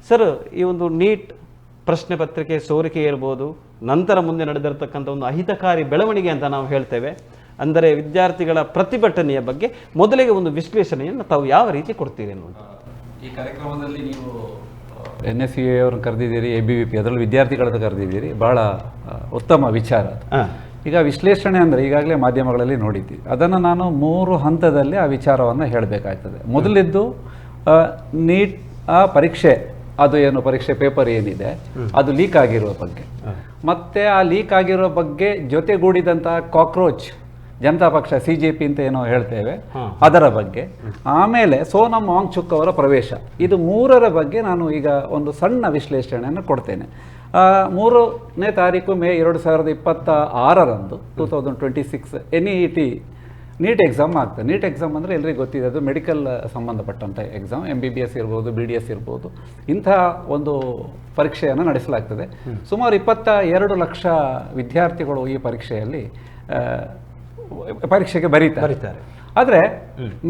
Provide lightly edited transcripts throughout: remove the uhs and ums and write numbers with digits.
Sir, ಈ ಒಂದು neat ಪ್ರಶ್ನೆ ಪತ್ರಿಕೆ ಸೋರಿಕೆ ಇರ್ಬೋದು, ನಂತರ ಮುಂದೆ ನಡೆದಿರತಕ್ಕಂಥ ಒಂದು ಅಹಿತಕಾರಿ ಬೆಳವಣಿಗೆ ಅಂತ ನಾವು ಹೇಳ್ತೇವೆ. ಅಂದರೆ ವಿದ್ಯಾರ್ಥಿಗಳ ಪ್ರತಿಭಟನೆಯ ಬಗ್ಗೆ ಮೊದಲಿಗೆ ಒಂದು ವಿಶ್ಲೇಷಣೆಯನ್ನು ತಾವು ಯಾವ ರೀತಿ ಕೊಡ್ತೀರಿ ಅನ್ನೋದು. ಈ ಕಾರ್ಯಕ್ರಮದಲ್ಲಿ ನೀವು NSCA ಅವ್ರನ್ನ ಕರೆದಿದ್ದೀರಿ, ABVP ಅದರಲ್ಲಿ ವಿದ್ಯಾರ್ಥಿಗಳದ್ದು ಕರೆದಿದ್ದೀರಿ, ಭಾಳ ಉತ್ತಮ ವಿಚಾರ. ಈಗ ವಿಶ್ಲೇಷಣೆ ಅಂದರೆ ಈಗಾಗಲೇ ಮಾಧ್ಯಮಗಳಲ್ಲಿ ನೋಡಿದ್ದೀವಿ. ಅದನ್ನು ನಾನು 3 ಹಂತದಲ್ಲಿ ಆ ವಿಚಾರವನ್ನು ಹೇಳಬೇಕಾಗ್ತದೆ. ಮೊದಲಿದ್ದು ನೀಟ್ ಪರೀಕ್ಷೆ, ಅದು ಏನು ಪರೀಕ್ಷೆ ಪೇಪರ್ ಏನಿದೆ ಅದು ಲೀಕ್ ಆಗಿರುವ ಬಗ್ಗೆ, ಮತ್ತು ಆ ಲೀಕ್ ಆಗಿರೋ ಬಗ್ಗೆ ಜೊತೆಗೂಡಿದಂಥ ಕಾಕ್ರೋಚ್ ಜನತಾ ಪಕ್ಷ CJP ಅಂತ ಏನೋ ಹೇಳ್ತೇವೆ ಅದರ ಬಗ್ಗೆ, ಆಮೇಲೆ ಸೋನಂ ವಾಂಗ್ಚುಕ್ ಅವರ ಪ್ರವೇಶ, ಇದು 3ರ ಬಗ್ಗೆ ನಾನು ಈಗ ಒಂದು ಸಣ್ಣ ವಿಶ್ಲೇಷಣೆಯನ್ನು ಕೊಡ್ತೇನೆ. 3ನೇ ತಾರೀಕು ಮೇ 2026 2026 NET ನೀಟ್ ಎಕ್ಸಾಮ್ ಆಗ್ತದೆ. ನೀಟ್ ಎಕ್ಸಾಮ್ ಅಂದರೆ ಎಲ್ರಿಗೂ ಗೊತ್ತಿದೆ, ಅದು ಮೆಡಿಕಲ್ ಸಂಬಂಧಪಟ್ಟಂಥ ಎಕ್ಸಾಮ್, MBBS ಇರ್ಬೋದು, BDS ಇರ್ಬೋದು, ಇಂಥ ಒಂದು ಪರೀಕ್ಷೆಯನ್ನು ನಡೆಸಲಾಗ್ತದೆ. ಸುಮಾರು 22 ಲಕ್ಷ ವಿದ್ಯಾರ್ಥಿಗಳು ಈ ಪರೀಕ್ಷೆಯಲ್ಲಿ ಪರೀಕ್ಷೆಗೆ ಬರೀತಾರೆ. ಆದರೆ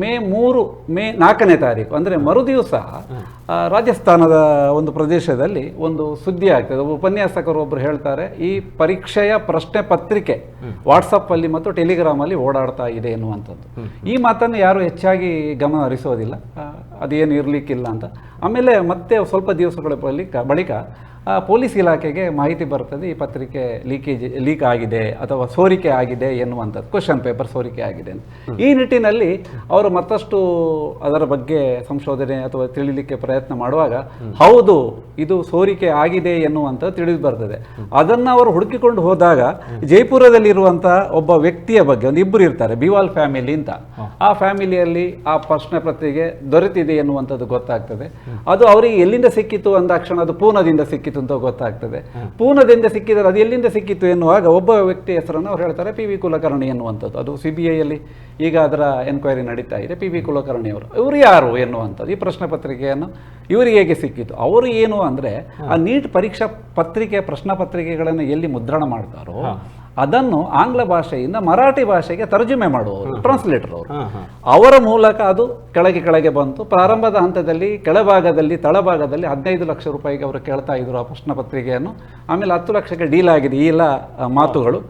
ಮೇ 4ನೇ ತಾರೀಕು ಅಂದರೆ ಮರುದಿವಸ ರಾಜಸ್ಥಾನದ ಒಂದು ಪ್ರದೇಶದಲ್ಲಿ ಒಂದು ಸುದ್ದಿ ಆಗ್ತದೆ. ಉಪನ್ಯಾಸಕರು ಒಬ್ಬರು ಹೇಳ್ತಾರೆ, ಈ ಪರೀಕ್ಷೆಯ ಪ್ರಶ್ನೆ ಪತ್ರಿಕೆ ವಾಟ್ಸಪ್ಪಲ್ಲಿ ಮತ್ತು ಟೆಲಿಗ್ರಾಮಲ್ಲಿ ಓಡಾಡ್ತಾ ಇದೆ ಎನ್ನುವಂಥದ್ದು. ಈ ಮಾತನ್ನು ಯಾರು ಹೆಚ್ಚಾಗಿ ಗಮನ ಹರಿಸೋದಿಲ್ಲ, ಅದೇನು ಇರಲಿಕ್ಕಿಲ್ಲ ಅಂತ. ಆಮೇಲೆ ಮತ್ತೆ ಸ್ವಲ್ಪ ದಿವಸಗಳ ಬಳಿಕ ಪೊಲೀಸ್ ಇಲಾಖೆಗೆ ಮಾಹಿತಿ ಬರ್ತದೆ, ಈ ಪತ್ರಿಕೆ ಲೀಕ್ ಆಗಿದೆ ಅಥವಾ ಸೋರಿಕೆ ಆಗಿದೆ ಎನ್ನುವಂಥದ್ದು, ಕ್ವಶನ್ ಪೇಪರ್ ಸೋರಿಕೆ ಆಗಿದೆ ಅಂತ. ಈ ನಿಟ್ಟಿನಲ್ಲಿ ಅವರು ಮತ್ತಷ್ಟು ಅದರ ಬಗ್ಗೆ ಸಂಶೋಧನೆ ಅಥವಾ ತಿಳಿಲಿಕ್ಕೆ ಪ್ರಯತ್ನ ಮಾಡುವಾಗ ಹೌದು ಇದು ಸೋರಿಕೆ ಆಗಿದೆ ಎನ್ನುವಂಥದ್ದು ತಿಳಿದು ಬರ್ತದೆ. ಅದನ್ನು ಅವರು ಹುಡುಕಿಕೊಂಡು ಹೋದಾಗ ಜೈಪುರದಲ್ಲಿರುವಂಥ ಒಬ್ಬ ವ್ಯಕ್ತಿಯ ಬಗ್ಗೆ, ಒಂದು ಇಬ್ಬರು ಇರ್ತಾರೆ, ಬಿವಾಲ್ ಫ್ಯಾಮಿಲಿ ಅಂತ, ಆ ಫ್ಯಾಮಿಲಿಯಲ್ಲಿ ಆ ಪ್ರಶ್ನೆ ಪತ್ರಿಕೆ ದೊರೆತಿದೆ ಎನ್ನುವಂಥದ್ದು ಗೊತ್ತಾಗ್ತದೆ. ಅದು ಅವರಿಗೆ ಎಲ್ಲಿಂದ ಸಿಕ್ಕಿತು ಅಂದಾಕ್ಷಣ ಅದು ಪೂನಾದಿಂದ ಸಿಕ್ಕಿತು ಅಂತ ಗೊತ್ತಾಗ್ತದೆ. ಪೂನಾದಿಂದ ಸಿಕ್ಕಿದರೆ ಅದು ಎಲ್ಲಿಂದ ಸಿಕ್ಕಿತು ಎನ್ನುವಾಗ ಒಬ್ಬ ವ್ಯಕ್ತಿ ಹೆಸರನ್ನು ಅವ್ರು ಹೇಳ್ತಾರೆ PV ಕುಲಕರ್ಣಿ ಎನ್ನುವಂಥದ್ದು. ಅದು CBIಯಲ್ಲಿ ಈಗ ಅದರ ಎನ್ಕ್ವೈರಿ ನಡೀತಾ ಇದೆ. PV ಕುಲಕರ್ಣಿ ಅವರು, ಇವರು ಯಾರು ಎನ್ನುವಂಥದ್ದು, ಈ ಪ್ರಶ್ನೆ ಪತ್ರಿಕೆಯನ್ನು ಇವರಿಗೆ ಹೇಗೆ ಸಿಕ್ಕಿತು, ಅವರು ಏನು ಅಂದರೆ ಆ ನೀಟ್ ಪರೀಕ್ಷಾ ಪತ್ರಿಕೆ ಪ್ರಶ್ನೆ ಪತ್ರಿಕೆಗಳನ್ನು ಎಲ್ಲಿ ಮುದ್ರಣ ಮಾಡ್ತಾರೋ ಅದನ್ನು ಆಂಗ್ಲ ಭಾಷೆಯಿಂದ ಮರಾಠಿ ಭಾಷೆಗೆ ತರ್ಜುಮೆ ಮಾಡುವವರು, ಟ್ರಾನ್ಸ್ಲೇಟರ್ ಅವರು, ಅವರ ಮೂಲಕ ಅದು ಕೆಳಗೆ ಬಂತು. ಪ್ರಾರಂಭದ ಹಂತದಲ್ಲಿ ಕೆಳಭಾಗದಲ್ಲಿ ತಳಭಾಗದಲ್ಲಿ 15 ಲಕ್ಷ ರೂಪಾಯಿಗೆ ಅವರು ಕೇಳ್ತಾ ಇದ್ರು ಆ ಪ್ರಶ್ನೆ ಪತ್ರಿಕೆಯನ್ನು. ಆಮೇಲೆ 10 ಲಕ್ಷಕ್ಕೆ ಡೀಲ್ ಆಗಿದೆ. ಈ ಎಲ್ಲ ಮಾತುಗಳು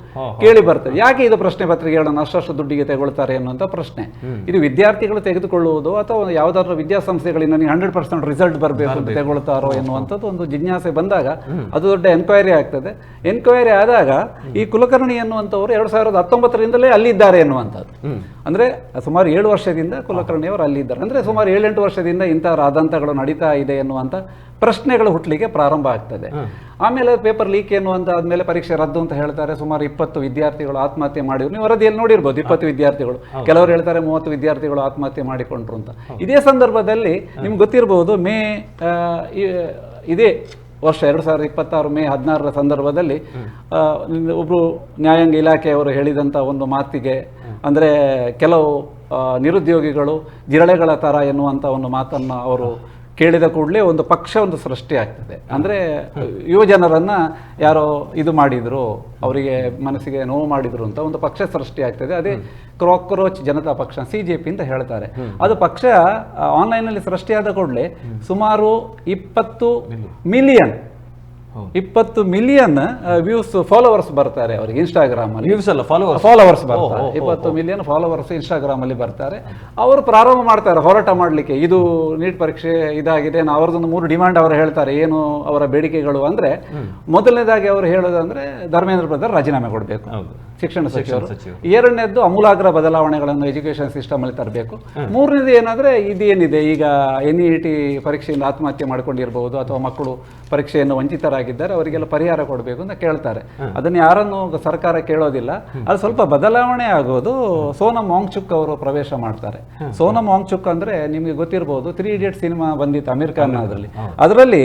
ಕೇಳಿ ಬರ್ತದೆ. ಯಾಕೆ ಇದು ಪ್ರಶ್ನೆ ಪತ್ರಿಕೆಗಳನ್ನು ಅಷ್ಟು ದುಡ್ಡಿಗೆ ತೆಗೊಳ್ತಾರೆ ಎನ್ನುವಂಥ ಪ್ರಶ್ನೆ. ಇದು ವಿದ್ಯಾರ್ಥಿಗಳು ತೆಗೆದುಕೊಳ್ಳುವುದು ಅಥವಾ ಯಾವುದಾದ್ರೂ ವಿದ್ಯಾಸಂಸ್ಥೆಗಳಿಂದ 100% ರಿಸಲ್ಟ್ ಬರಬೇಕು ಅಂತ ತೆಗೊಳ್ತಾರೋ ಎನ್ನುವಂಥದ್ದು ಒಂದು ಜಿಜ್ಞಾಸೆ ಬಂದಾಗ ಅದು ದೊಡ್ಡ ಎನ್ಕ್ವೈರಿ ಆಗ್ತದೆ. ಎನ್ಕ್ವೈರಿ ಆದಾಗ ಈ ಕುಲಕರ್ಣಿ ಎನ್ನುವಂಥವ್ರು 2019ರಿಂದಲೇ ಅಲ್ಲಿದ್ದಾರೆ ಎನ್ನುವಂಥದ್ದು. ಅಂದರೆ ಸುಮಾರು 7 ವರ್ಷದಿಂದ ಕುಲಕರ್ಣಿಯವರು ಅಲ್ಲಿದ್ದಾರೆ. ಅಂದರೆ ಸುಮಾರು 7-8 ವರ್ಷದಿಂದ ಇಂಥ ರಾದಂತಗಳು ನಡೀತಾ ಇದೆ ಎನ್ನುವಂಥ ಪ್ರಶ್ನೆಗಳು ಹುಟ್ಟಲಿಕ್ಕೆ ಪ್ರಾರಂಭ ಆಗ್ತದೆ. ಆಮೇಲೆ ಪೇಪರ್ ಲೀಕ್ ಎನ್ನುವಂಥ ಆದಮೇಲೆ ಪರೀಕ್ಷೆ ರದ್ದು ಅಂತ ಹೇಳ್ತಾರೆ. ಸುಮಾರು 20 ವಿದ್ಯಾರ್ಥಿಗಳು ಆತ್ಮಹತ್ಯೆ ಮಾಡಿದ್ರು. ನೀವು ವರದಿಯಲ್ಲಿ ನೋಡಿರ್ಬೋದು, 20 ವಿದ್ಯಾರ್ಥಿಗಳು, ಕೆಲವರು ಹೇಳ್ತಾರೆ 30 ವಿದ್ಯಾರ್ಥಿಗಳು ಆತ್ಮಹತ್ಯೆ ಮಾಡಿಕೊಂಡ್ರು ಅಂತ. ಇದೇ ಸಂದರ್ಭದಲ್ಲಿ ನಿಮ್ಗೆ ಗೊತ್ತಿರಬಹುದು, ಇದೇ ವರ್ಷ 2026 ಮೇ 16 ಸಂದರ್ಭದಲ್ಲಿ ಒಬ್ಬರು ನ್ಯಾಯಾಂಗ ಇಲಾಖೆಯವರು ಹೇಳಿದಂಥ ಒಂದು ಮಾತಿಗೆ, ಅಂದರೆ ಕೆಲವು ನಿರುದ್ಯೋಗಿಗಳು ಜಿರಳೆಗಳ ಥರ ಎನ್ನುವಂಥ ಒಂದು ಮಾತನ್ನು ಅವರು ಕೇಳಿದ ಕೂಡಲೇ ಒಂದು ಪಕ್ಷ ಸೃಷ್ಟಿ ಆಗ್ತದೆ. ಅಂದರೆ ಯುವಜನರನ್ನು ಯಾರೋ ಇದು ಮಾಡಿದರು, ಅವರಿಗೆ ಮನಸ್ಸಿಗೆ ನೋವು ಮಾಡಿದರು ಅಂತ ಒಂದು ಪಕ್ಷ ಸೃಷ್ಟಿ ಆಗ್ತದೆ. ಅದೇ ಕಾಕ್ರೋಚ್ ಜನತಾ ಪಕ್ಷ, CJP ಅಂತ ಹೇಳ್ತಾರೆ. ಅದು ಪಕ್ಷ ಆನ್ಲೈನಲ್ಲಿ ಸೃಷ್ಟಿಯಾದ ಕೂಡಲೇ ಸುಮಾರು 20 ಮಿಲಿಯನ್ ವ್ಯೂಸ್, ಫಾಲೋವರ್ಸ್ ಬರ್ತಾರೆ ಅವರಿಗೆ ಇನ್ಸ್ಟಾಗ್ರಾಮ್ ಅಲ್ಲಿ. ಫಾಲೋವರ್ಸ್ ಬರ್ತಾರೆ, 20 ಮಿಲಿಯನ್ ಫಾಲೋವರ್ಸ್ ಇನ್ಸ್ಟಾಗ್ರಾಮ್ ಅಲ್ಲಿ ಬರ್ತಾರೆ. ಅವರು ಪ್ರಾರಂಭ ಮಾಡ್ತಾರೆ ಹೋರಾಟ ಮಾಡಲಿಕ್ಕೆ. ಇದು ನೀಟ್ ಪರೀಕ್ಷೆ ಇದಾಗಿದೆ, ಅವರದೊಂದು 3 ಡಿಮಾಂಡ್ ಅವರು ಹೇಳ್ತಾರೆ. ಏನು ಅವರ ಬೇಡಿಕೆಗಳು ಅಂದರೆ, ಮೊದಲನೇದಾಗಿ ಅವರು ಹೇಳೋದಂದ್ರೆ ಧರ್ಮೇಂದ್ರ ಪ್ರಧಾನ್ ರಾಜೀನಾಮೆ ಕೊಡಬೇಕು, ಶಿಕ್ಷಣ ಸಚಿವರು. ಎರಡನೇದ್ದು ಅಮೂಲಾಗ್ರ ಬದಲಾವಣೆಗಳನ್ನು ಎಜುಕೇಶನ್ ಸಿಸ್ಟಮ್ ಅಲ್ಲಿ ತರಬೇಕು. ಮೂರನೇದು ಏನಂದ್ರೆ, ಇದೇನಿದೆ ಈಗ NET ಪರೀಕ್ಷೆಯಿಂದ ಆತ್ಮಹತ್ಯೆ ಮಾಡ್ಕೊಂಡಿರಬಹುದು ಅಥವಾ ಮಕ್ಕಳು ಪರೀಕ್ಷೆಯನ್ನು ವಂಚಿತರಾಗಿದ್ದಾರೆ, ಅವರಿಗೆಲ್ಲ ಪರಿಹಾರ ಕೊಡಬೇಕು ಅಂತ ಕೇಳ್ತಾರೆ. ಅದನ್ನು ಯಾರನ್ನು ಸರ್ಕಾರ ಕೇಳೋದಿಲ್ಲ. ಅದು ಸ್ವಲ್ಪ ಬದಲಾವಣೆ ಆಗೋದು ಸೋನಂ ವಾಂಗ್ಚುಕ್ ಅವರು ಪ್ರವೇಶ ಮಾಡ್ತಾರೆ. ಸೋನಂ ವಾಂಗ್ಚುಕ್ ಅಂದ್ರೆ ನಿಮಗೆ ಗೊತ್ತಿರಬಹುದು, 3 Idiots ಸಿನಿಮಾ ಬಂದಿತ್ತು ಅಮೀರ್ ಖಾನ್ ಅದರಲ್ಲಿ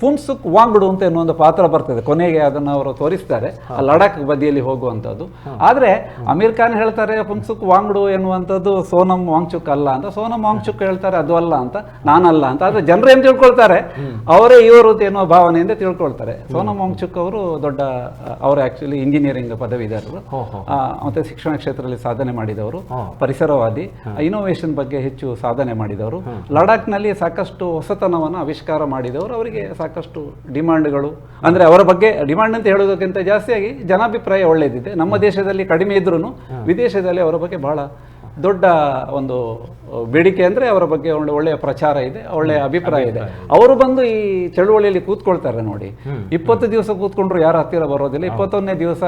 ಫುನ್ಸುಕ್ ವಾಂಗ್ಡು ಅಂತ ಏನೋ ಒಂದು ಪಾತ್ರ ಬರ್ತದೆ, ಕೊನೆಗೆ ಅದನ್ನು ಅವರು ತೋರಿಸ್ತಾರೆ ಆ ಲಡಾಖ್ ಬದಿಯಲ್ಲಿ ಹೋಗುವಂಥದ್ದು. ಆದರೆ ಅಮೀರ್ ಖಾನ್ ಹೇಳ್ತಾರೆ ಫುನ್ಸುಕ್ ವಾಂಗ್ಡು ಎನ್ನುವಂಥದ್ದು ಸೋನಂ ವಾಂಗ್ಚುಕ್ ಅಲ್ಲ ಅಂತ, ಸೋನಂ ವಾಂಗ್ಚುಕ್ ಹೇಳ್ತಾರೆ ಅದು ಅಲ್ಲ ಅಂತ, ನಾನಲ್ಲ ಅಂತ. ಆದರೆ ಜನರು ಏನು ತಿಳ್ಕೊಳ್ತಾರೆ, ಅವರೇ ಇವರು ಎನ್ನುವ ಭಾವನೆಯಿಂದ ತಿಳ್ಕೊಳ್ತಾರೆ. ಸೋನಂ ವಾಂಗ್ಚುಕ್ ಅವರು ಅವರು ಆಕ್ಚುಲಿ ಇಂಜಿನಿಯರಿಂಗ್ ಪದವೀಧರರು, ಮತ್ತೆ ಶಿಕ್ಷಣ ಕ್ಷೇತ್ರದಲ್ಲಿ ಸಾಧನೆ ಮಾಡಿದವರು, ಪರಿಸರವಾದಿ, ಇನೋವೇಷನ್ ಬಗ್ಗೆ ಹೆಚ್ಚು ಸಾಧನೆ ಮಾಡಿದವರು, ಲಡಾಖ್ನಲ್ಲಿ ಸಾಕಷ್ಟು ಹೊಸತನವನ್ನು ಆವಿಷ್ಕಾರ ಮಾಡಿದವರು. ಅವರಿಗೆ ಸಾಕಷ್ಟು ಡಿಮಾಂಡ್ಗಳು, ಅಂದರೆ ಅವರ ಬಗ್ಗೆ ಡಿಮಾಂಡ್ ಅಂತ ಹೇಳೋದಕ್ಕಿಂತ ಜಾಸ್ತಿಯಾಗಿ ಜನಾಭಿಪ್ರಾಯ ಒಳ್ಳೆಯದಿದೆ. ನಮ್ಮ ದೇಶದಲ್ಲಿ ಕಡಿಮೆ ಇದ್ರೂ ವಿದೇಶದಲ್ಲಿ ಅವರ ಬಗ್ಗೆ ಬಹಳ ದೊಡ್ಡ ಒಂದು ಬೇಡಿಕೆ, ಅಂದರೆ ಅವರ ಬಗ್ಗೆ ಒಳ್ಳೆಯ ಪ್ರಚಾರ ಇದೆ, ಒಳ್ಳೆಯ ಅಭಿಪ್ರಾಯ ಇದೆ. ಅವರು ಬಂದು ಈ ಚಳುವಳಿಯಲ್ಲಿ ಕೂತ್ಕೊಳ್ತಾರೆ ನೋಡಿ, 20 ದಿವಸ ಕೂತ್ಕೊಂಡ್ರು ಯಾರು ಹತ್ತಿರ ಬರೋದಿಲ್ಲ. 21ನೇ ದಿವಸ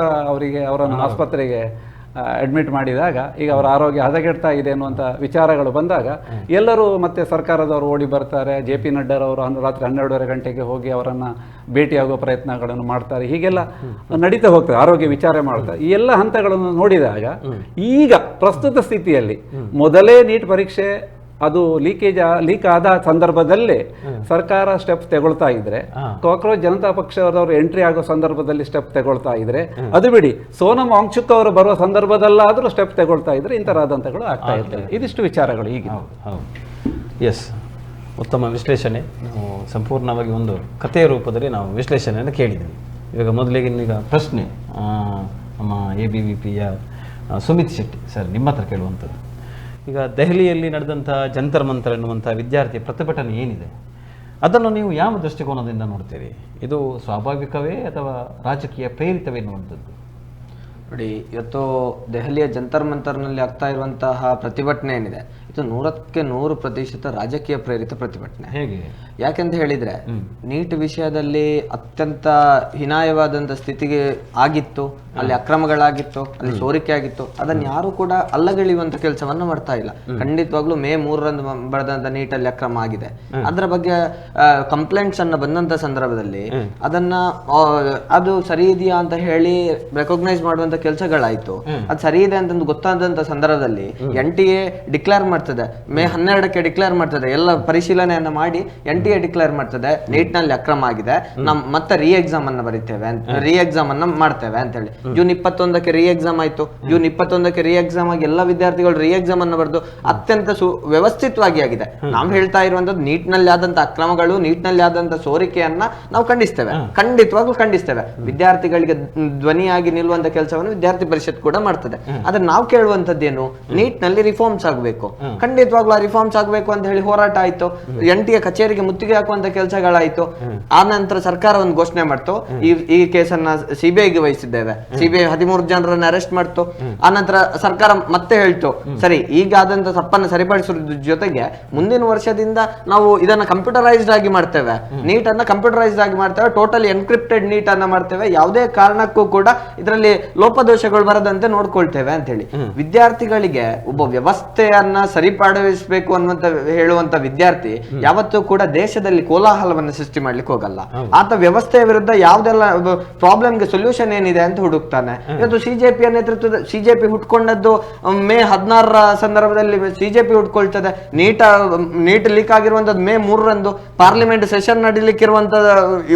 ಅವರನ್ನು ಆಸ್ಪತ್ರೆಗೆ ಅಡ್ಮಿಟ್ ಮಾಡಿದಾಗ ಈಗ ಅವರ ಆರೋಗ್ಯ ಹದಗೆಡ್ತಾ ಇದೆ ಅನ್ನುವಂಥ ವಿಚಾರಗಳು ಬಂದಾಗ ಎಲ್ಲರೂ ಮತ್ತೆ ಸರ್ಕಾರದವರು ಓಡಿ ಬರ್ತಾರೆ. JP ನಡ್ಡಾರವರು ರಾತ್ರಿ 12:30 ಗಂಟೆಗೆ ಹೋಗಿ ಅವರನ್ನು ಭೇಟಿಯಾಗುವ ಪ್ರಯತ್ನಗಳನ್ನು ಮಾಡ್ತಾರೆ. ಹೀಗೆಲ್ಲ ನಡೀತಾ ಹೋಗ್ತಾರೆ, ಆರೋಗ್ಯ ವಿಚಾರ ಮಾಡ್ತಾರೆ. ಈ ಎಲ್ಲ ಹಂತಗಳನ್ನು ನೋಡಿದಾಗ ಈಗ ಪ್ರಸ್ತುತ ಸ್ಥಿತಿಯಲ್ಲಿ ಮೊದಲೇ ನೀಟ್ ಪರೀಕ್ಷೆ ಅದು ಲೀಕ್ ಆದ ಸಂದರ್ಭದಲ್ಲೇ ಸರ್ಕಾರ ಸ್ಟೆಪ್ ತಗೊಳ್ತಾ ಇದ್ರೆ, ಕಾಕ್ರೋಚ್ ಜನತಾ ಪಕ್ಷದವರು ಎಂಟ್ರಿ ಆಗೋ ಸಂದರ್ಭದಲ್ಲಿ ಸ್ಟೆಪ್ ತಗೊಳ್ತಾ ಇದ್ರೆ, ಅದು ಬಿಡಿ ಸೋನಂ ವಾಂಗ್ಚುಕ್ ಅವರು ಬರುವ ಸಂದರ್ಭದಲ್ಲಾದರೂ ಸ್ಟೆಪ್ ತಗೊಳ್ತಾ ಇದ್ರೆ ಇಂಥರಾದಂಥಗಳು ಆಗ್ತಾ ಇರ್ತವೆ. ಇದಿಷ್ಟು ವಿಚಾರಗಳು ಈಗ. ಎಸ್, ಉತ್ತಮ ವಿಶ್ಲೇಷಣೆ. ನಾವು ಸಂಪೂರ್ಣವಾಗಿ ಒಂದು ಕಥೆಯ ರೂಪದಲ್ಲಿ ನಾವು ವಿಶ್ಲೇಷಣೆಯನ್ನು ಕೇಳಿದ್ದೀವಿ. ಇವಾಗ ಮೊದಲಿಗೆ ಈಗ ಪ್ರಶ್ನೆ ನಮ್ಮ ABVPಯ ಸುಮಿತ್ ಶೆಟ್ಟಿ ಸರ್, ನಿಮ್ಮ ಹತ್ರ ಕೇಳುವಂಥದ್ದು. ಈಗ ದೆಹಲಿಯಲ್ಲಿ ನಡೆದಂಥ ಜಂತರ್ ಮಂತರ್ ಎನ್ನುವಂಥ ವಿದ್ಯಾರ್ಥಿ ಪ್ರತಿಭಟನೆ ಏನಿದೆ, ಅದನ್ನು ನೀವು ಯಾವ ದೃಷ್ಟಿಕೋನದಿಂದ ನೋಡ್ತೀರಿ? ಇದು ಸ್ವಾಭಾವಿಕವೇ ಅಥವಾ ರಾಜಕೀಯ ಪ್ರೇರಿತವೇ ಎನ್ನುವಂಥದ್ದು? ನೋಡಿ, ಇವತ್ತು ದೆಹಲಿಯ ಜಂತರ್ ಮಂತರ್ನಲ್ಲಿ ಆಗ್ತಾ ಇರುವಂತಹ ಪ್ರತಿಭಟನೆ ಏನಿದೆ, ಇದು 100% ರಾಜಕೀಯ ಪ್ರೇರಿತ ಪ್ರತಿಭಟನೆ. ಹೇಗೆ? ಯಾಕೆಂತ ಹೇಳಿದ್ರೆ ನೀಟ್ ವಿಷಯದಲ್ಲಿ ಅತ್ಯಂತ ಹೀನಾಯವಾದಂಥ ಸ್ಥಿತಿಗೆ ಆಗಿತ್ತು, ಅಲ್ಲಿ ಅಕ್ರಮಗಳಾಗಿತ್ತು, ಅಲ್ಲಿ ಸೋರಿಕೆ ಆಗಿತ್ತು. ಅದನ್ನು ಯಾರು ಕೂಡ ಅಲ್ಲಗಳೆಯುವಂತ ಕೆಲಸವನ್ನ ಮಾಡ್ತಾ ಇಲ್ಲ. ಖಂಡಿತವಾಗ್ಲೂ May 3ರಂದು ಬರೆದಂತ ನೀಟಲ್ಲಿ ಅಕ್ರಮ ಆಗಿದೆ, ಅದರ ಬಗ್ಗೆ ಕಂಪ್ಲೇಂಟ್ಸ್ ಅನ್ನ ಬಂದಂತ ಸಂದರ್ಭದಲ್ಲಿ ಅದನ್ನ ಅದು ಸರಿ ಇದೆಯಾ ಅಂತ ಹೇಳಿ ರೆಕಗ್ನೈಸ್ ಮಾಡುವಂತ ಕೆಲಸಗಳಾಯ್ತು. ಅದು ಸರಿ ಇದೆ ಅಂತ ಗೊತ್ತಾದಂತ ಸಂದರ್ಭದಲ್ಲಿ NTA ಡಿಕ್ಲೇರ್ ಮಾಡ್ತದೆ, May 12ಕ್ಕೆ ಡಿಕ್ಲೇರ್ ಮಾಡ್ತದೆ, ಎಲ್ಲ ಪರಿಶೀಲನೆಯನ್ನ ಮಾಡಿ NTA ಡಿಕ್ಲೇರ್ ಮಾಡ್ತದೆ ನೀಟ್ ನಲ್ಲಿ ಅಕ್ರಮ ಆಗಿದೆ, ಮತ್ತೆ ರೀ ಎಕ್ಸಾಮ್ ಅನ್ನ ಬರೀತೇವೆ, ರೀ ಎಕ್ಸಾಮ್ ಅನ್ನ ಮಾಡ್ತೇವೆ ಅಂತ ಹೇಳಿ. June 21ಕ್ಕೆ ರೀ ಎಕ್ಸಾಮ್ ಆಯ್ತು. June 21ಕ್ಕೆ ರೀ ಎಕ್ಸಾಮ್ ಆಗಿ ಎಲ್ಲ ವಿದ್ಯಾರ್ಥಿಗಳು ರೀ ಎಕ್ಸಾಮ್ ಅನ್ನ ಬರೆದು ಅತ್ಯಂತ ವ್ಯವಸ್ಥಿತವಾಗಿ ಆಗಿದೆ. ನಾವು ಹೇಳ್ತಾ ಇರುವಂತದ್ದು ನೀಟ್ ನಲ್ಲಿ ಆದಂತ ಅಕ್ರಮಗಳು, ನೀಟ್ ನಲ್ಲಿ ಆದಂತ ಸೋರಿಕೆಯನ್ನ ನಾವು ಖಂಡಿಸ್ತೇವೆ, ಖಂಡಿತವಾಗ್ಲೂ ಖಂಡಿಸ್ತೇವೆ. ವಿದ್ಯಾರ್ಥಿಗಳಿಗೆ ಧ್ವನಿಯಾಗಿ ನಿಲ್ಲುವಂತ ಕೆಲಸವನ್ನು ವಿದ್ಯಾರ್ಥಿ ಪರಿಷತ್ ಕೂಡ ಮಾಡ್ತದೆ. ಆದ್ರೆ ನಾವು ಕೇಳುವಂತದ್ದೇನು, ನೀಟ್ ನಲ್ಲಿ ರಿಫಾರ್ಮ್ಸ್ ಆಗಬೇಕು, ಖಂಡಿತವಾಗ್ಲೂ ರಿಫಾರ್ಮ್ಸ್ ಆಗಬೇಕು ಅಂತ ಹೇಳಿ ಹೋರಾಟ ಆಯ್ತು. NTA ಕಚೇರಿಗೆ ಮುತ್ತಿಗೆ ಹಾಕುವಂತ ಕೆಲಸಗಳಾಯ್ತು. ಆ ನಂತರ ಸರ್ಕಾರ ಒಂದು ಘೋಷಣೆ ಮಾಡ್ತು, ಈ ಕೇಸನ್ನ CBIಗೆ ವಹಿಸಿದ್ದೇವೆ, CBI 13 ಜನರನ್ನ ಅರೆಸ್ಟ್ ಮಾಡ್ತು. ಆ ನಂತರ ಸರ್ಕಾರ ಮತ್ತೆ ಹೇಳ್ತು, ಸರಿ ಈಗ ಆದಂತ ತಪ್ಪನ್ನು ಸರಿಪಡಿಸೋದ್ರ ಜೊತೆಗೆ ಮುಂದಿನ ವರ್ಷದಿಂದ ನಾವು ಇದನ್ನ ಕಂಪ್ಯೂಟರೈಸ್ಡ್ ಆಗಿ ಮಾಡ್ತೇವೆ, ನೀಟ್ ಅನ್ನ ಕಂಪ್ಯೂಟರೈಸ್ಡ್ ಆಗಿ ಮಾಡ್ತೇವೆ, ಟೋಟಲಿ ಎನ್ಕ್ರಿಪ್ಟೆಡ್ ನೀಟ್ ಅನ್ನ ಮಾಡ್ತೇವೆ, ಯಾವುದೇ ಕಾರಣಕ್ಕೂ ಕೂಡ ಇದರಲ್ಲಿ ಲೋಪದೋಷಗಳು ಬರದಂತೆ ನೋಡ್ಕೊಳ್ತೇವೆ ಅಂತ ಹೇಳಿ. ವಿದ್ಯಾರ್ಥಿಗಳಿಗೆ ಒಬ್ಬ ವ್ಯವಸ್ಥೆಯನ್ನ ಸರಿಪಡಿಸಬೇಕು ಅನ್ನುವಂತ ಹೇಳುವಂತ ವಿದ್ಯಾರ್ಥಿ ಯಾವತ್ತೂ ಕೂಡ ದೇಶದಲ್ಲಿ ಕೋಲಾಹಲವನ್ನು ಸೃಷ್ಟಿ ಮಾಡ್ಲಿಕ್ಕೆ ಹೋಗಲ್ಲ. ಆತ ವ್ಯವಸ್ಥೆಯ ವಿರುದ್ಧ ಯಾವ್ದೆಲ್ಲ ಪ್ರಾಬ್ಲಮ್ಗೆ ಸೊಲ್ಯೂಷನ್ ಏನಿದೆ ಅಂತ ಹುಡುಕ್ತಾನೆ. ಇವತ್ತು CJPಯ ನೇತೃತ್ವದ CJP ಹುಟ್ಕೊಂಡದ್ದು May 16ರ ಸಂದರ್ಭದಲ್ಲಿ CJP ಹುಟ್ಕೊಳ್ತದೆ. ನೀಟ್ ಲೀಕ್ ಆಗಿರುವಂತದ್ದು May 3ರಂದು ಪಾರ್ಲಿಮೆಂಟ್ ಸೆಷನ್ ನಡೀಲಿಕ್ಕಿರುವಂತ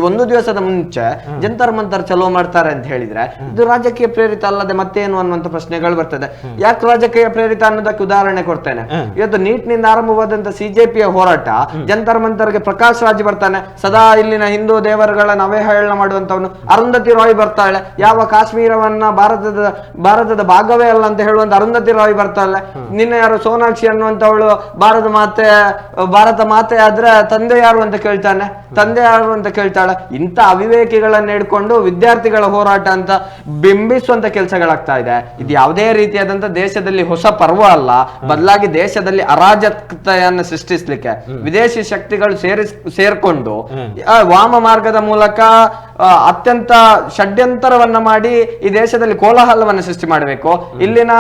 ಒಂದು ದಿವಸದ ಮುಂಚೆ ಜಂತರ್ ಮಂತರ್ ಚಲೋ ಮಾಡ್ತಾರೆ ಅಂತ ಹೇಳಿದ್ರೆ ಇದು ರಾಜಕೀಯ ಪ್ರೇರಿತ ಅಲ್ಲದೆ ಮತ್ತೇನು ಅನ್ನುವಂತ ಪ್ರಶ್ನೆಗಳು ಬರ್ತದೆ. ಯಾಕೆ ರಾಜಕೀಯ ಪ್ರೇರಿತ ಅನ್ನೋದಕ್ಕೆ ಉದಾಹರಣೆ ಕೊಡ್ತೇನೆ. ಇವತ್ತು ನೀಟ್ ನಿಂದ ಆರಂಭವಾದಂತ CJPಯ ಹೋರಾಟ ಜಂತರ್ ಮಂತರ್ಗೆ ಪ್ರಕಾಶ್ ರಾಜ್ ಬರ್ತಾನೆ, ಸದಾ ಇಲ್ಲಿನ ಹಿಂದೂ ದೇವರುಗಳನ್ನ ಅವಹೇಳನ ಮಾಡುವಂತವನು. ಅರುಂಧತಿ ರಾಯ್ ಬರ್ತಾಳೆ, ಯಾವ ಕಾಶ್ಮೀರವನ್ನ ಭಾರತದ ಭಾಗವೇ ಅಲ್ಲ ಅಂತ ಹೇಳುವಂತ ಅರುಂಧತಿ ರಾಯ್ ಬರ್ತಾಳೆ. ನಿನ್ನೆ ಯಾರು ಸೋನಾಕ್ಷಿ ಅನ್ನುವಂತವಳು ಭಾರತ ಮಾತೆ ಆದ್ರೆ ತಂದೆ ಯಾರು ಅಂತ ಕೇಳ್ತಾನೆ, ತಂದೆ ಯಾರು ಅಂತ ಕೇಳ್ತಾಳೆ. ಇಂಥ ಅವಿವೇಕಿಗಳನ್ನ ಹಿಡ್ಕೊಂಡು ವಿದ್ಯಾರ್ಥಿಗಳ ಹೋರಾಟ ಅಂತ ಬಿಂಬಿಸುವಂತ ಕೆಲಸಗಳಾಗ್ತಾ ಇದೆ. ಇದು ಯಾವುದೇ ರೀತಿಯಾದಂತ ದೇಶದಲ್ಲಿ ಹೊಸ ಪರ್ವ ಅಲ್ಲ, ಬದಲಾಗಿ ದೇಶದಲ್ಲಿ ಅರಾಜಕತೆಯನ್ನು ಸೃಷ್ಟಿಸ್ಲಿಕ್ಕೆ ವಿದೇಶಿ ಶಕ್ತಿಗಳು ಸೇರ್ಕೊಂಡು ವಾಮ ಮಾರ್ಗದ ಮೂಲಕ ಅತ್ಯಂತ ಷಡ್ಯಂತರವನ್ನ ಮಾಡಿ ಈ ದೇಶದಲ್ಲಿ ಕೋಲಾಹಲವನ್ನು ಸೃಷ್ಟಿ ಮಾಡಬೇಕು, ಇಲ್ಲಿನ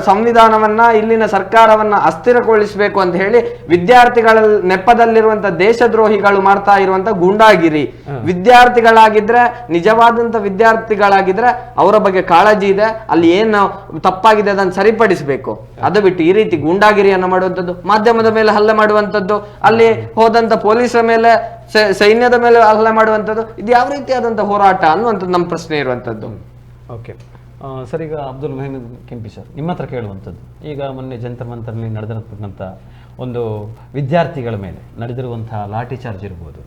ಸಂವಿಧಾನವನ್ನ ಇಲ್ಲಿನ ಸರ್ಕಾರವನ್ನ ಅಸ್ಥಿರಗೊಳಿಸಬೇಕು ಅಂತ ಹೇಳಿ ವಿದ್ಯಾರ್ಥಿಗಳ ನೆಪದಲ್ಲಿರುವಂತಹ ದೇಶದ್ರೋಹಿಗಳು ಮಾಡ್ತಾ ಇರುವಂತ ಗೂಂಡಾಗಿರಿ. ವಿದ್ಯಾರ್ಥಿಗಳಾಗಿದ್ರೆ, ನಿಜವಾದಂತ ವಿದ್ಯಾರ್ಥಿಗಳಾಗಿದ್ರೆ ಅವರ ಬಗ್ಗೆ ಕಾಳಜಿ ಇದೆ, ಅಲ್ಲಿ ಏನು ತಪ್ಪಾಗಿದೆ ಅದನ್ನು ಸರಿಪಡಿಸಬೇಕು. ಅದು ಬಿಟ್ಟು ಈ ರೀತಿ ಗೂಂಡಾಗಿರಿಯನ್ನು ಮಾಡುವಂಥದ್ದು, ಮಾಧ್ಯಮದ ಮೇಲೆ ಹಲ್ಲೆ ಮಾಡುವಂಥದ್ದು, ಅಲ್ಲಿ ಹೋದಂತ ಪೊಲೀಸರ ಮೇಲೆ ಸೈನ್ಯದ ಮೇಲೆ ಹಲ್ಲೆ ಮಾಡುವಂಥದ್ದು, ಇದು ಯಾವ ರೀತಿಯಾದಂತಹ ಹೋರಾಟ ಅನ್ನುವಂಥದ್ದು ನಮ್ಮ ಪ್ರಶ್ನೆ ಇರುವಂಥದ್ದು. ಓಕೆ ಸರ್, ಈಗ ಅಬ್ದುಲ್ ಮೆಹಮೂದ್ ಕೆಂಪಿ ಸರ್, ನಿಮ್ಮ ಹತ್ರ ಕೇಳುವಂಥದ್ದು, ಈಗ ಮೊನ್ನೆ ಜಂತರ್ ಮಂತರ್ನಲ್ಲಿ ನಡೆದಿರತಕ್ಕಂಥ ಒಂದು ವಿದ್ಯಾರ್ಥಿಗಳ ಮೇಲೆ ನಡೆದಿರುವಂತಹ ಲಾಠಿ ಚಾರ್ಜ್ ಇರ್ಬೋದು,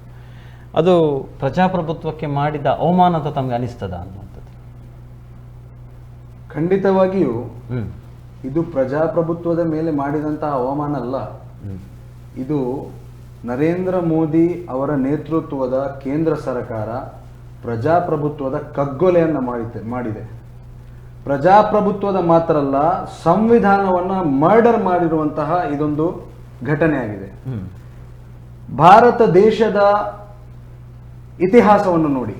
ಅದು ಪ್ರಜಾಪ್ರಭುತ್ವಕ್ಕೆ ಮಾಡಿದ ಅವಮಾನ ಅಂತ ತಮಗೆ ಅನಿಸ್ತದ ಅನ್ನುವಂಥದ್ದು? ಖಂಡಿತವಾಗಿಯೂ ಇದು ಪ್ರಜಾಪ್ರಭುತ್ವದ ಮೇಲೆ ಮಾಡಿದಂತಹ ಅವಮಾನ ಅಲ್ಲ. ಇದು ನರೇಂದ್ರ ಮೋದಿ ಅವರ ನೇತೃತ್ವದ ಕೇಂದ್ರ ಸರ್ಕಾರ ಪ್ರಜಾಪ್ರಭುತ್ವದ ಕಗ್ಗೊಲೆಯನ್ನು ಮಾಡಿದೆ. ಪ್ರಜಾಪ್ರಭುತ್ವದ ಮಾತ್ರ ಅಲ್ಲ, ಸಂವಿಧಾನವನ್ನ ಮರ್ಡರ್ ಮಾಡಿರುವಂತಹ ಇದೊಂದು ಘಟನೆಯಾಗಿದೆ. ಭಾರತ ದೇಶದ ಇತಿಹಾಸವನ್ನು ನೋಡಿ,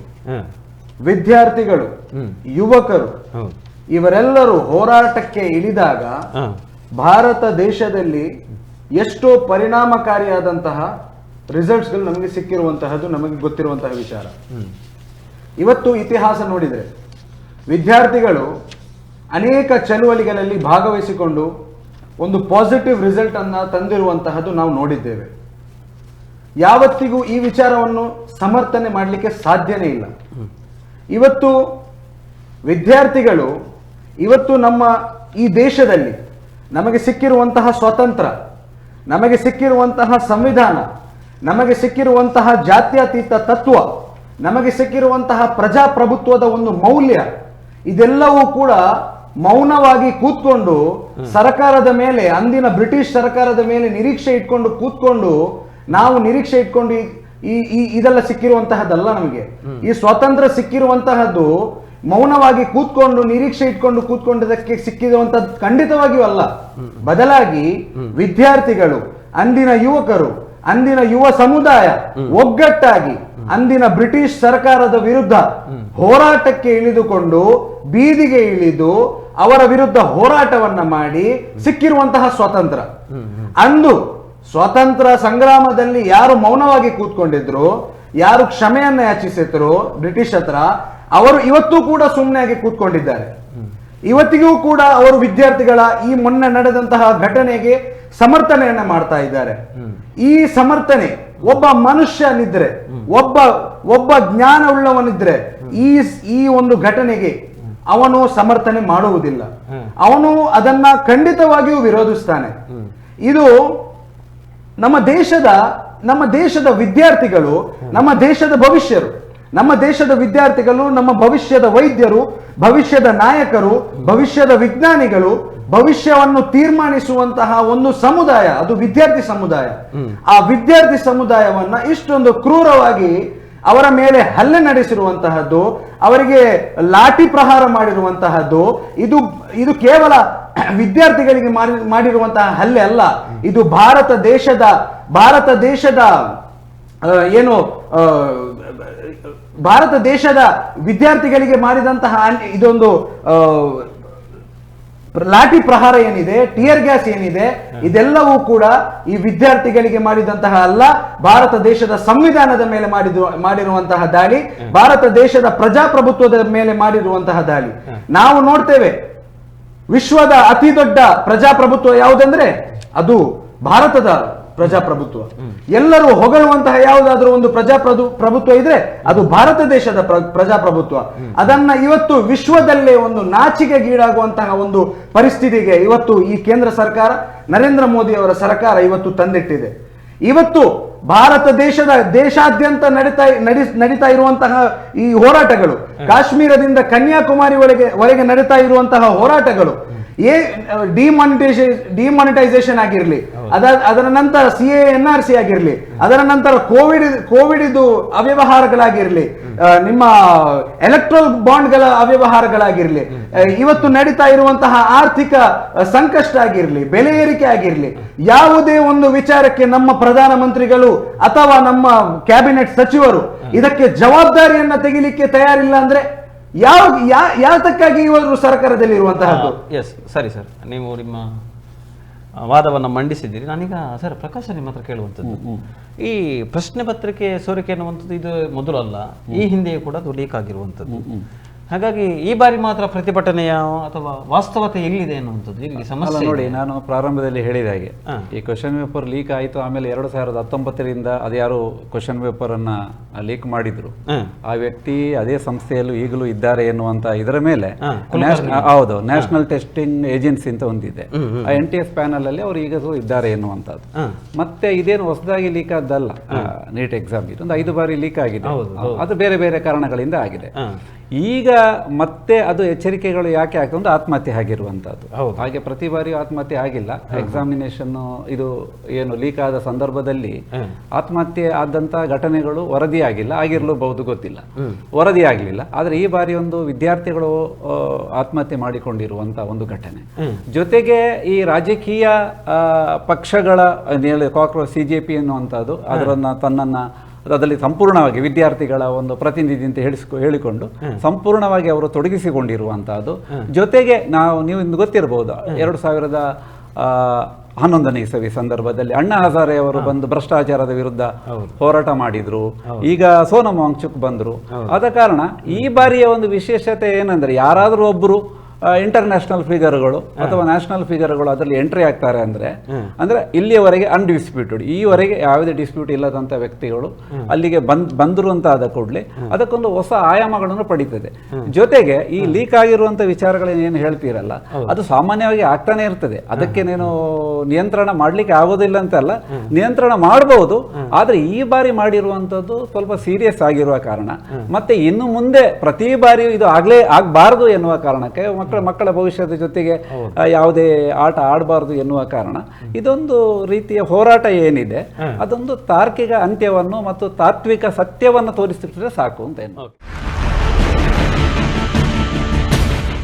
ವಿದ್ಯಾರ್ಥಿಗಳು, ಯುವಕರು ಇವರೆಲ್ಲರೂ ಹೋರಾಟಕ್ಕೆ ಇಳಿದಾಗ ಭಾರತ ದೇಶದಲ್ಲಿ ಎಷ್ಟೋ ಪರಿಣಾಮಕಾರಿಯಾದಂತಹ ರಿಸಲ್ಟ್ಸ್ಗಳು ನಮಗೆ ಸಿಕ್ಕಿರುವಂತಹದ್ದು ನಮಗೆ ಗೊತ್ತಿರುವಂತಹ ವಿಚಾರ. ಇವತ್ತು ಇತಿಹಾಸ ನೋಡಿದರೆ ವಿದ್ಯಾರ್ಥಿಗಳು ಅನೇಕ ಚಳುವಳಿಗಳಲ್ಲಿ ಭಾಗವಹಿಸಿಕೊಂಡು ಒಂದು ಪಾಸಿಟಿವ್ ರಿಸಲ್ಟ್ ಅನ್ನ ತಂದಿರುವಂತಹದ್ದು ನಾವು ನೋಡಿದ್ದೇವೆ. ಯಾವತ್ತಿಗೂ ಈ ವಿಚಾರವನ್ನು ಸಮರ್ಥನೆ ಮಾಡಲಿಕ್ಕೆ ಸಾಧ್ಯನೇ ಇಲ್ಲ. ಇವತ್ತು ವಿದ್ಯಾರ್ಥಿಗಳು, ಇವತ್ತು ನಮ್ಮ ಈ ದೇಶದಲ್ಲಿ ನಮಗೆ ಸಿಕ್ಕಿರುವಂತಹ ಸ್ವಾತಂತ್ರ್ಯ, ನಮಗೆ ಸಿಕ್ಕಿರುವಂತಹ ಸಂವಿಧಾನ, ನಮಗೆ ಸಿಕ್ಕಿರುವಂತಹ ಜಾತ್ಯತೀತ ತತ್ವ, ನಮಗೆ ಸಿಕ್ಕಿರುವಂತಹ ಪ್ರಜಾಪ್ರಭುತ್ವದ ಒಂದು ಮೌಲ್ಯ, ಇದೆಲ್ಲವೂ ಕೂಡ ಮೌನವಾಗಿ ಕೂತ್ಕೊಂಡು ಸರ್ಕಾರದ ಮೇಲೆ, ಅಂದಿನ ಬ್ರಿಟಿಷ್ ಸರ್ಕಾರದ ಮೇಲೆ ನಿರೀಕ್ಷೆ ಇಟ್ಕೊಂಡು ಕೂತ್ಕೊಂಡು, ನಾವು ನಿರೀಕ್ಷೆ ಇಟ್ಕೊಂಡು ಇದೆಲ್ಲ ಸಿಕ್ಕಿರುವಂತಹದ್ದಲ್ಲ. ನಮಗೆ ಈ ಸ್ವಾತಂತ್ರ್ಯ ಸಿಕ್ಕಿರುವಂತಹದ್ದು ಮೌನವಾಗಿ ಕೂತ್ಕೊಂಡು ನಿರೀಕ್ಷೆ ಇಟ್ಕೊಂಡು ಕೂತ್ಕೊಂಡಿದ್ದಕ್ಕೆ ಸಿಕ್ಕಿರುವಂತದ್ದು ಖಂಡಿತವಾಗಿಯೂ ಅಲ್ಲ. ಬದಲಾಗಿ ವಿದ್ಯಾರ್ಥಿಗಳು, ಅಂದಿನ ಯುವಕರು, ಅಂದಿನ ಯುವ ಸಮುದಾಯ ಒಗ್ಗಟ್ಟಾಗಿ ಅಂದಿನ ಬ್ರಿಟಿಷ್ ಸರ್ಕಾರದ ವಿರುದ್ಧ ಹೋರಾಟಕ್ಕೆ ಇಳಿದುಕೊಂಡು ಬೀದಿಗೆ ಇಳಿದು ಅವರ ವಿರುದ್ಧ ಹೋರಾಟವನ್ನ ಮಾಡಿ ಸಿಕ್ಕಿರುವಂತಹ ಸ್ವಾತಂತ್ರ್ಯ. ಅಂದು ಸ್ವಾತಂತ್ರ್ಯ ಸಂಗ್ರಾಮದಲ್ಲಿ ಯಾರು ಮೌನವಾಗಿ ಕೂತ್ಕೊಂಡಿದ್ರು, ಯಾರು ಕ್ಷಮೆಯನ್ನ ಯಾಚಿಸಿದ್ರು ಬ್ರಿಟಿಷ್ ಹತ್ರ, ಅವರು ಇವತ್ತೂ ಕೂಡ ಸುಮ್ಮನೆಯಾಗಿ ಕೂತ್ಕೊಂಡಿದ್ದಾರೆ. ಇವತ್ತಿಗೂ ಕೂಡ ಅವರು ವಿದ್ಯಾರ್ಥಿಗಳ ಈ ಮೊನ್ನೆ ನಡೆದಂತಹ ಘಟನೆಗೆ ಸಮರ್ಥನೆಯನ್ನ ಮಾಡ್ತಾ ಇದ್ದಾರೆ. ಈ ಸಮರ್ಥನೆ ಒಬ್ಬ ಮನುಷ್ಯನಿದ್ರೆ, ಒಬ್ಬ ಜ್ಞಾನ ಉಳ್ಳವನಿದ್ರೆ ಈ ಒಂದು ಘಟನೆಗೆ ಅವನು ಸಮರ್ಥನೆ ಮಾಡುವುದಿಲ್ಲ. ಅವನು ಅದನ್ನ ಖಂಡಿತವಾಗಿಯೂ ವಿರೋಧಿಸ್ತಾನೆ. ಇದು ನಮ್ಮ ದೇಶದ ವಿದ್ಯಾರ್ಥಿಗಳು, ನಮ್ಮ ದೇಶದ ಭವಿಷ್ಯರು, ನಮ್ಮ ದೇಶದ ವಿದ್ಯಾರ್ಥಿಗಳು, ನಮ್ಮ ಭವಿಷ್ಯದ ವೈದ್ಯರು, ಭವಿಷ್ಯದ ನಾಯಕರು, ಭವಿಷ್ಯದ ವಿಜ್ಞಾನಿಗಳು, ಭವಿಷ್ಯವನ್ನು ತೀರ್ಮಾನಿಸುವಂತಹ ಒಂದು ಸಮುದಾಯ, ಅದು ವಿದ್ಯಾರ್ಥಿ ಸಮುದಾಯ. ಆ ವಿದ್ಯಾರ್ಥಿ ಸಮುದಾಯವನ್ನ ಇಷ್ಟೊಂದು ಕ್ರೂರವಾಗಿ ಅವರ ಮೇಲೆ ಹಲ್ಲೆ ನಡೆಸಿರುವಂತಹದ್ದು, ಅವರಿಗೆ ಲಾಠಿ ಪ್ರಹಾರ ಮಾಡಿರುವಂತಹದ್ದು, ಇದು ಕೇವಲ ವಿದ್ಯಾರ್ಥಿಗಳಿಗೆ ಮಾಡಿರುವಂತಹ ಹಲ್ಲೆ ಅಲ್ಲ. ಇದು ಭಾರತ ದೇಶದ ವಿದ್ಯಾರ್ಥಿಗಳಿಗೆ ಮಾಡಿದಂತಹ ಇದೊಂದು ಲಾಠಿ ಪ್ರಹಾರ ಏನಿದೆ, ಟಿಯರ್ ಗ್ಯಾಸ್ ಏನಿದೆ, ಇದೆಲ್ಲವೂ ಕೂಡ ಈ ವಿದ್ಯಾರ್ಥಿಗಳಿಗೆ ಮಾಡಿದಂತಹ ಅಲ್ಲ, ಭಾರತ ದೇಶದ ಸಂವಿಧಾನದ ಮೇಲೆ ಮಾಡಿರುವಂತಹ ದಾಳಿ, ಭಾರತ ದೇಶದ ಪ್ರಜಾಪ್ರಭುತ್ವದ ಮೇಲೆ ಮಾಡಿರುವಂತಹ ದಾಳಿ. ನಾವು ನೋಡ್ತೇವೆ, ವಿಶ್ವದ ಅತಿ ದೊಡ್ಡ ಪ್ರಜಾಪ್ರಭುತ್ವ ಯಾವುದಂದ್ರೆ ಅದು ಭಾರತದ ಪ್ರಜಾಪ್ರಭುತ್ವ. ಎಲ್ಲರೂ ಹೊಗಳುವಂತಹ ಯಾವುದಾದ್ರೂ ಒಂದು ಪ್ರಜಾಪ್ರಭುತ್ವ ಇದ್ರೆ ಅದು ಭಾರತ ದೇಶದ ಪ್ರಜಾಪ್ರಭುತ್ವ. ಅದನ್ನ ಇವತ್ತು ವಿಶ್ವದಲ್ಲೇ ಒಂದು ನಾಚಿಕೆಗೀಡಾಗುವಂತಹ ಒಂದು ಪರಿಸ್ಥಿತಿಗೆ ಇವತ್ತು ಈ ಕೇಂದ್ರ ಸರ್ಕಾರ, ನರೇಂದ್ರ ಮೋದಿ ಅವರ ಸರ್ಕಾರ ಇವತ್ತು ತಂದಿಟ್ಟಿದೆ. ಇವತ್ತು ಭಾರತ ದೇಶಾದ್ಯಂತ ನಡೀತಾ ಇರುವಂತಹ ಈ ಹೋರಾಟಗಳು, ಕಾಶ್ಮೀರದಿಂದ ಕನ್ಯಾಕುಮಾರಿವರೆಗೆ ನಡೀತಾ ಇರುವಂತಹ ಹೋರಾಟಗಳು, ಡಿಮಾನಿಟೈಸೇಷನ್ ಆಗಿರ್ಲಿ, ಅದರ ನಂತರ CA/NRC ಆಗಿರ್ಲಿ, ಅದರ ನಂತರ ಕೋವಿಡ್ ಇದು ಅವ್ಯವಹಾರಗಳಾಗಿರ್ಲಿ, ನಿಮ್ಮ ಎಲೆಕ್ಟ್ರಲ್ ಬಾಂಡ್ಗಳ ಅವ್ಯವಹಾರಗಳಾಗಿರ್ಲಿ, ಇವತ್ತು ನಡೀತಾ ಇರುವಂತಹ ಆರ್ಥಿಕ ಸಂಕಷ್ಟ ಆಗಿರ್ಲಿ, ಬೆಲೆ ಏರಿಕೆ ಆಗಿರ್ಲಿ, ಯಾವುದೇ ಒಂದು ವಿಚಾರಕ್ಕೆ ನಮ್ಮ ಪ್ರಧಾನಮಂತ್ರಿಗಳು ಅಥವಾ ನಮ್ಮ ಕ್ಯಾಬಿನೆಟ್ ಸಚಿವರು ಇದಕ್ಕೆ ಜವಾಬ್ದಾರಿಯನ್ನ ತೆಗಿಲಿಕ್ಕೆ ತಯಾರಿಲ್ಲ ಅಂದ್ರೆ ಯಾತಕ್ಕಾಗಿ ಇವರು ಸರ್ಕಾರದಲ್ಲಿ ಇರುವಂತಹದ್ದು? ಎಸ್, ಸರಿ ಸರ್, ನೀವು ನಿಮ್ಮ ವಾದವನ್ನು ಮಂಡಿಸಿದ್ದೀರಿ. ನಾನೀಗ ಸರ್ ಪ್ರಕಾಶ್ ನಿಮ್ಮ ಹತ್ರ ಕೇಳುವಂಥದ್ದು, ಈ ಪ್ರಶ್ನೆ ಪತ್ರಿಕೆ ಸೋರಿಕೆ ಅನ್ನುವಂಥದ್ದು ಇದು ಮೊದಲಲ್ಲ, ಈ ಹಿಂದೆಯೂ ಕೂಡ ಅದು ಲೀಕ್ ಆಗಿರುವಂಥದ್ದು. ಹಾಗಾಗಿ ಈ ಬಾರಿ ಮಾತ್ರ ಪ್ರತಿಭಟನೆಯ ಅಥವಾ ವಾಸ್ತವತೆ ಎಲ್ಲಿದೆ ಅನ್ನುವಂಥದ್ದು ಇಲ್ಲಿ ಅಲ್ಲ ಸಮಸ್ಯೆ ನೋಡಿ, ನಾನು ಪ್ರಾರಂಭದಲ್ಲಿ ಹೇಳಿದ ಹಾಗೆ ಹಾ. ಈ ಕ್ವಶನ್ ಪೇಪರ್ ಲೀಕ್ ಆಯಿತು, ಆಮೇಲೆ 2019ರಿಂದ ಅದ್ಯಾರು ಕ್ವಶನ್ ಪೇಪರ್ ಅನ್ನ ಲೀಕ್ ಮಾಡಿದ್ರು ಆ ವ್ಯಕ್ತಿ ಅದೇ ಸಂಸ್ಥೆಯಲ್ಲೂ ಈಗಲೂ ಇದ್ದಾರೆ ಎನ್ನುವಂತ ಇದರ ಮೇಲೆ ಹೌದು, ನ್ಯಾಷನಲ್ ಟೆಸ್ಟಿಂಗ್ ಏಜೆನ್ಸಿ ಅಂತ ಒಂದಿದೆ, ಆ NTS ಪ್ಯಾನಲ್ ಅಲ್ಲಿ ಅವರು ಈಗಲೂ ಇದ್ದಾರೆ ಎನ್ನುವಂಥದ್ದು. ಮತ್ತೆ ಇದೇನು ಹೊಸದಾಗಿ ಲೀಕ್ ಆದ್ದಲ್ಲ, ನೀಟ್ ಎಕ್ಸಾಮ್ ಇದೊಂದು 5 ಬಾರಿ ಲೀಕ್ ಆಗಿದೆ, ಅದು ಬೇರೆ ಬೇರೆ ಕಾರಣಗಳಿಂದ ಆಗಿದೆ. ಈಗ ಮತ್ತೆ ಅದು ಎಚ್ಚರಿಕೆಗಳು ಯಾಕೆ ಆಗ್ತದೆ ಅಂದ್ರೆ ಆತ್ಮಹತ್ಯೆ ಆಗಿರುವಂತದ್ದು. ಹಾಗೆ ಪ್ರತಿ ಬಾರಿಯೂ ಆತ್ಮಹತ್ಯೆ ಆಗಿಲ್ಲ. ಎಕ್ಸಾಮಿನೇಷನ್ ಇದು ಏನು ಲೀಕ್ ಆದ ಸಂದರ್ಭದಲ್ಲಿ ಆತ್ಮಹತ್ಯೆ ಆದಂತ ಘಟನೆಗಳು ವರದಿ ಆಗಿಲ್ಲ, ಆಗಿರಲೂಬಹುದು ಗೊತ್ತಿಲ್ಲ, ವರದಿ ಆಗಲಿಲ್ಲ. ಆದ್ರೆ ಈ ಬಾರಿ ಒಂದು ವಿದ್ಯಾರ್ಥಿಗಳು ಆತ್ಮಹತ್ಯೆ ಮಾಡಿಕೊಂಡಿರುವಂತ ಒಂದು ಘಟನೆ, ಜೊತೆಗೆ ಈ ರಾಜಕೀಯ ಪಕ್ಷಗಳ ಕಾಕ್ರೋಚ್ CJP ಎನ್ನುವಂಥದ್ದು ಅದರನ್ನ ತನ್ನನ್ನ ಅದರಲ್ಲಿ ಸಂಪೂರ್ಣವಾಗಿ ವಿದ್ಯಾರ್ಥಿಗಳ ಒಂದು ಪ್ರತಿನಿಧಿ ಅಂತ ಹೇಳಿಕೊಂಡು ಸಂಪೂರ್ಣವಾಗಿ ಅವರು ತೊಡಗಿಸಿಕೊಂಡಿರುವಂತಹದ್ದು. ಜೊತೆಗೆ ನೀವು ಗೊತ್ತಿರಬಹುದು 2011ನೇ ಇಸವಿ ಸಂದರ್ಭದಲ್ಲಿ ಅಣ್ಣಾ ಹಜಾರೆ ಅವರು ಬಂದು ಭ್ರಷ್ಟಾಚಾರದ ವಿರುದ್ಧ ಹೋರಾಟ ಮಾಡಿದ್ರು. ಈಗ ಸೋನಂ ವಾಂಗ್ಚುಕ್ ಬಂದ್ರು. ಆದ ಕಾರಣ ಈ ಬಾರಿಯ ಒಂದು ವಿಶೇಷತೆ ಏನಂದ್ರೆ ಯಾರಾದರೂ ಒಬ್ಬರು ಇಂಟರ್ನ್ಯಾಷನಲ್ ಫಿಗರ್ಗಳು ಅಥವಾ ನ್ಯಾಷನಲ್ ಫಿಗರ್ಗಳು ಅದರಲ್ಲಿ ಎಂಟ್ರಿ ಆಗ್ತಾರೆ ಅಂದ್ರೆ ಇಲ್ಲಿಯವರೆಗೆ ಅನ್ಡಿಸ್ಪ್ಯೂಟೆಡ್, ಈವರೆಗೆ ಯಾವುದೇ ಡಿಸ್ಪ್ಯೂಟ್ ಇಲ್ಲದಂತ ವ್ಯಕ್ತಿಗಳು ಅಲ್ಲಿಗೆ ಬಂದ್ರು ಅಂತ ಆದ ಕೂಡಲೇ ಅದಕ್ಕೊಂದು ಹೊಸ ಆಯಾಮಗಳನ್ನು ಪಡೀತದೆ. ಜೊತೆಗೆ ಈ ಲೀಕ್ ಆಗಿರುವಂತ ವಿಚಾರಗಳೇನು ಹೇಳ್ತೀರಲ್ಲ, ಅದು ಸಾಮಾನ್ಯವಾಗಿ ಆಗ್ತಾನೆ ಇರ್ತದೆ. ಅದಕ್ಕೇನೇನು ನಿಯಂತ್ರಣ ಮಾಡ್ಲಿಕ್ಕೆ ಆಗೋದಿಲ್ಲ ಅಂತಲ್ಲ, ನಿಯಂತ್ರಣ ಮಾಡಬಹುದು. ಆದ್ರೆ ಈ ಬಾರಿ ಮಾಡಿರುವಂತದ್ದು ಸ್ವಲ್ಪ ಸೀರಿಯಸ್ ಆಗಿರುವ ಕಾರಣ, ಮತ್ತೆ ಇನ್ನು ಮುಂದೆ ಪ್ರತಿ ಬಾರಿಯೂ ಇದು ಆಗ್ಬಾರದು ಎನ್ನುವ ಕಾರಣಕ್ಕೆ ಮಕ್ಕಳ ಭವಿಷ್ಯದ ಜೊತೆಗೆ ಯಾವುದೇ ಆಟ ಆಡಬಾರದು ಎನ್ನುವ ಕಾರಣ ಇದೊಂದು ರೀತಿಯ ಹೋರಾಟ ಏನಿದೆ ಅದೊಂದು ತಾರ್ಕಿಕ ಅಂತ್ಯವನ್ನು ಮತ್ತು ತಾತ್ವಿಕ ಸತ್ಯವನ್ನು ತೋರಿಸಿದ್ರೆ ಸಾಕು ಅಂತ.